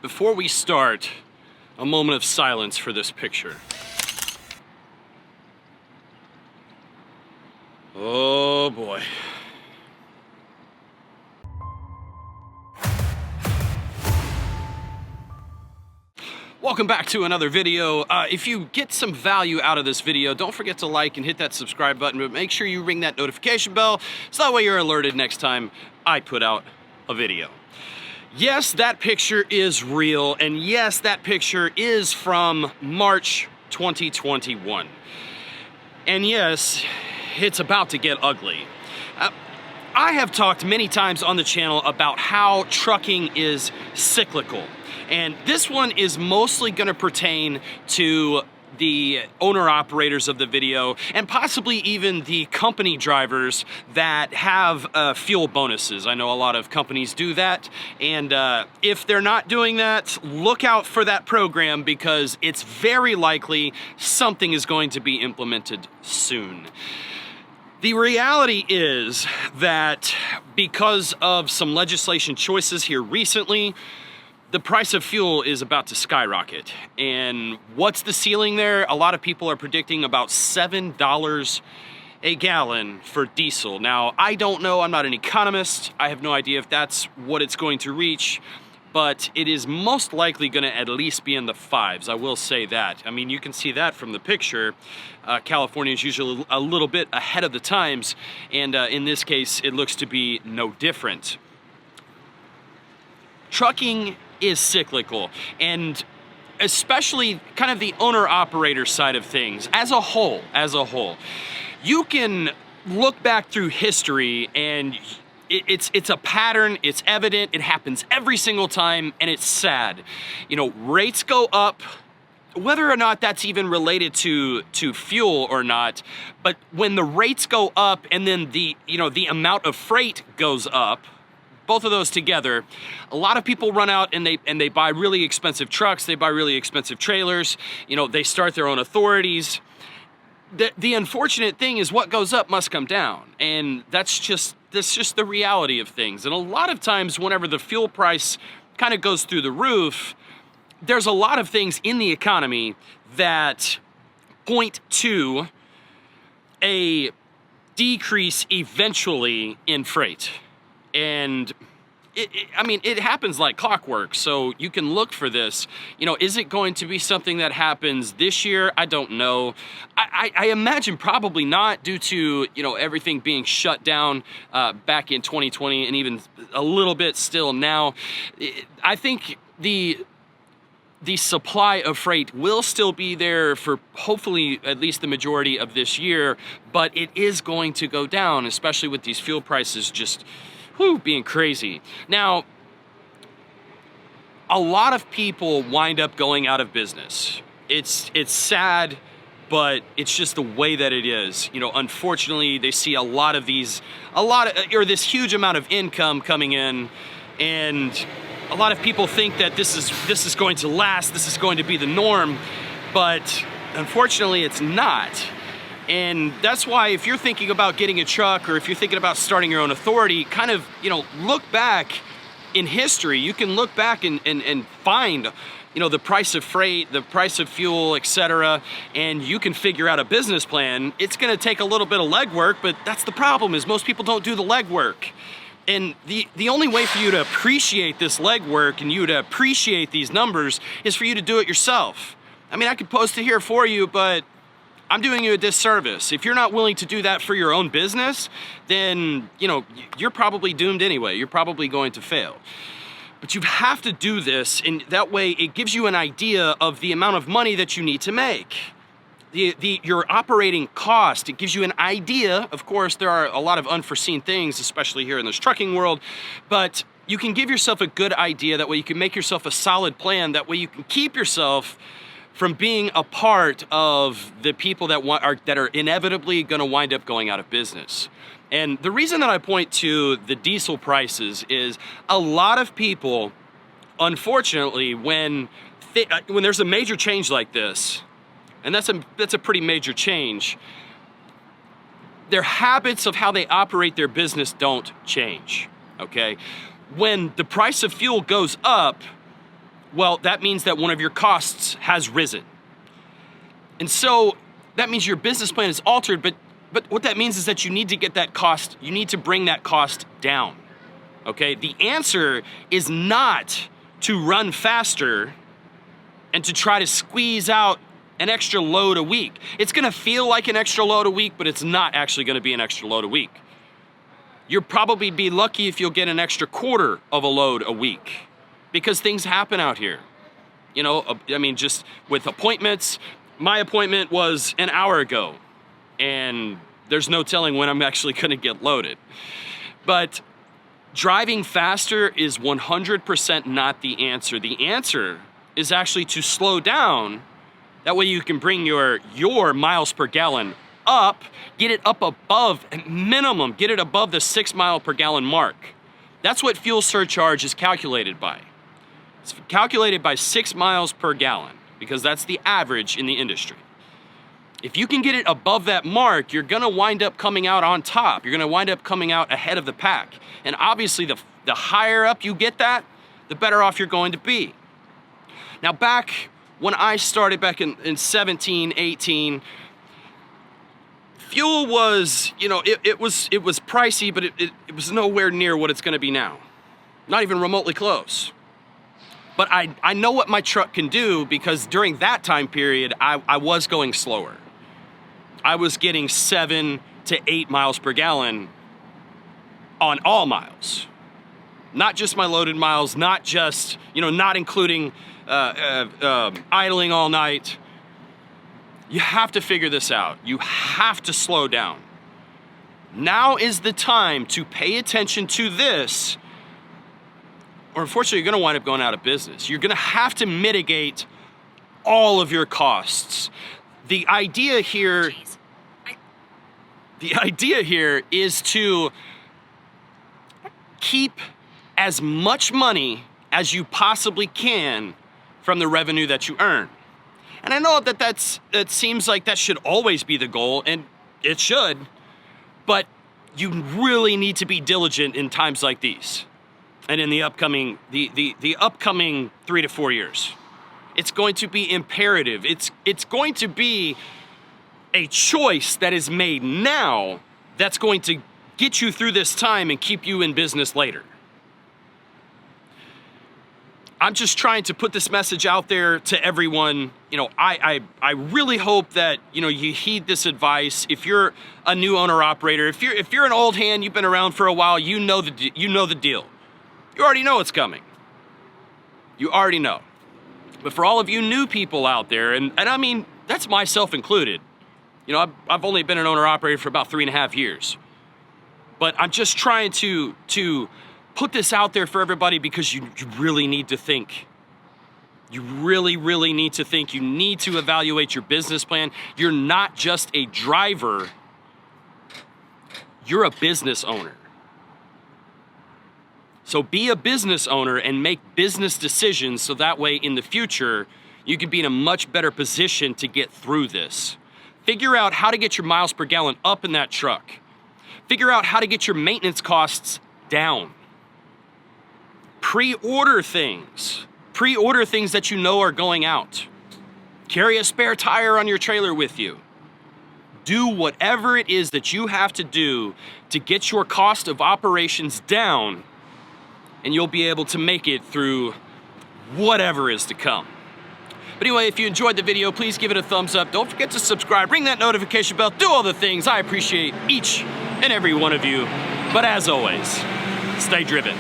Before we start, a moment of silence for this picture. Oh boy. Welcome back to another video. If you get some value out of this video, don't forget to like and hit that subscribe button, but make sure you ring that notification bell so that way you're alerted next time I put out a video. Yes, that picture is real, and yes, that picture is from March 2021. And yes, it's about to get ugly. I have talked many times on the channel about how trucking is cyclical. And this one is mostly going to pertain to the owner-operators of the video and possibly even the company drivers that have fuel bonuses. I know a lot of companies do that, and if they're not doing that, look out for that program because it's very likely something is going to be implemented soon. The reality is that because of some legislation choices here recently, the price of fuel is about to skyrocket. And what's the ceiling there? A lot of people are predicting about $7 a gallon for diesel. Now, I don't know, I'm not an economist. I have no idea if that's what it's going to reach, but it is most likely gonna at least be in the fives, I will say that. I mean, you can see that from the picture. California is usually a little bit ahead of the times, and in this case, it looks to be no different. Trucking is cyclical, and especially kind of the owner-operator side of things as a whole. You can look back through history and it's a pattern, it's evident, it happens every single time, and it's sad. You know, rates go up, whether or not that's even related to fuel or not, but when the rates go up and then the amount of freight goes up, both of those together, a lot of people run out and they buy really expensive trucks, they buy really expensive trailers, you know, they start their own authorities. The unfortunate thing is what goes up must come down, and that's just the reality of things. And a lot of times whenever the fuel price kind of goes through the roof, there's a lot of things in the economy that point to a decrease eventually in freight. And I mean, it happens like clockwork, so you can look for this. You know, is it going to be something that happens this year? I don't know. I imagine probably not, due to, you know, everything being shut down back in 2020 and even a little bit still now. I think the supply of freight will still be there for hopefully at least the majority of this year, but it is going to go down, especially with these fuel prices just being crazy. Now, a lot of people wind up going out of business. It's sad, but it's just the way that it is. You know, unfortunately, they see this huge amount of income coming in, and a lot of people think that this is going to last, this is going to be the norm, but unfortunately it's not. And that's why if you're thinking about getting a truck, or if you're thinking about starting your own authority, kind of, you know, look back in history. You can look back and find, you know, the price of freight, the price of fuel, etc., and you can figure out a business plan. It's gonna take a little bit of legwork, but that's the problem, is most people don't do the legwork. And the only way for you to appreciate this legwork and you to appreciate these numbers is for you to do it yourself. I mean, I could post it here for you, but I'm doing you a disservice. If you're not willing to do that for your own business, then, you know, you're probably doomed anyway. You're probably going to fail. But you have to do this, and that way it gives you an idea of the amount of money that you need to make. Your operating cost, it gives you an idea. Of course, there are a lot of unforeseen things, especially here in this trucking world, but you can give yourself a good idea. That way you can make yourself a solid plan. That way you can keep yourself from being a part of the people that are inevitably going to wind up going out of business. And the reason that I point to the diesel prices is a lot of people, unfortunately, when there's a major change like this, and that's a pretty major change, their habits of how they operate their business don't change, okay? When the price of fuel goes up, well, that means that one of your costs has risen. And so that means your business plan is altered, but what that means is that you need to get that cost, you need to bring that cost down, okay? The answer is not to run faster and to try to squeeze out an extra load a week. It's gonna feel like an extra load a week, but it's not actually gonna be an extra load a week. You'll probably be lucky if you'll get an extra quarter of a load a week, because things happen out here. You know, I mean, just with appointments, my appointment was an hour ago, and there's no telling when I'm actually gonna get loaded. But driving faster is 100% not the answer. The answer is actually to slow down. That way you can bring your miles per gallon up, get it up above, at minimum, get it above the 6 mile per gallon mark. That's what fuel surcharge is calculated by. It's calculated by 6 miles per gallon, because that's the average in the industry. If you can get it above that mark, you're gonna wind up coming out on top. You're gonna wind up coming out ahead of the pack. And obviously the higher up you get that, the better off you're going to be. Now back when I started back in 17, 18, fuel was, you know, it was pricey, but it was nowhere near what it's gonna be now. Not even remotely close. But I know what my truck can do, because during that time period, I was going slower. I was getting 7 to 8 miles per gallon on all miles. Not just my loaded miles, not just, you know, not including idling all night. You have to figure this out. You have to slow down. Now is the time to pay attention to this, or unfortunately you're gonna wind up going out of business. You're gonna have to mitigate all of your costs. The idea here is to keep as much money as you possibly can from the revenue that you earn. And I know that it seems like that should always be the goal, and it should, but you really need to be diligent in times like these and in the upcoming 3 to 4 years. It's going to be imperative. It's going to be a choice that is made now that's going to get you through this time and keep you in business later. I'm just trying to put this message out there to everyone. You know, I really hope that, you know, you heed this advice. If you're a new owner operator, if you're an old hand, you've been around for a while, you know the deal. You already know it's coming. You already know. But for all of you new people out there, and I mean, that's myself included. You know, I've only been an owner operator for about 3.5 years. But I'm just trying to put this out there for everybody, because you really need to think. You really, really need to think. You need to evaluate your business plan. You're not just a driver. You're a business owner. So be a business owner and make business decisions, so that way in the future, you can be in a much better position to get through this. Figure out how to get your miles per gallon up in that truck. Figure out how to get your maintenance costs down. Pre-order things. Pre-order things that you know are going out. Carry a spare tire on your trailer with you. Do whatever it is that you have to do to get your cost of operations down, and you'll be able to make it through whatever is to come. But anyway, if you enjoyed the video, please give it a thumbs up. Don't forget to subscribe, ring that notification bell, do all the things. I appreciate each and every one of you. But as always, stay driven.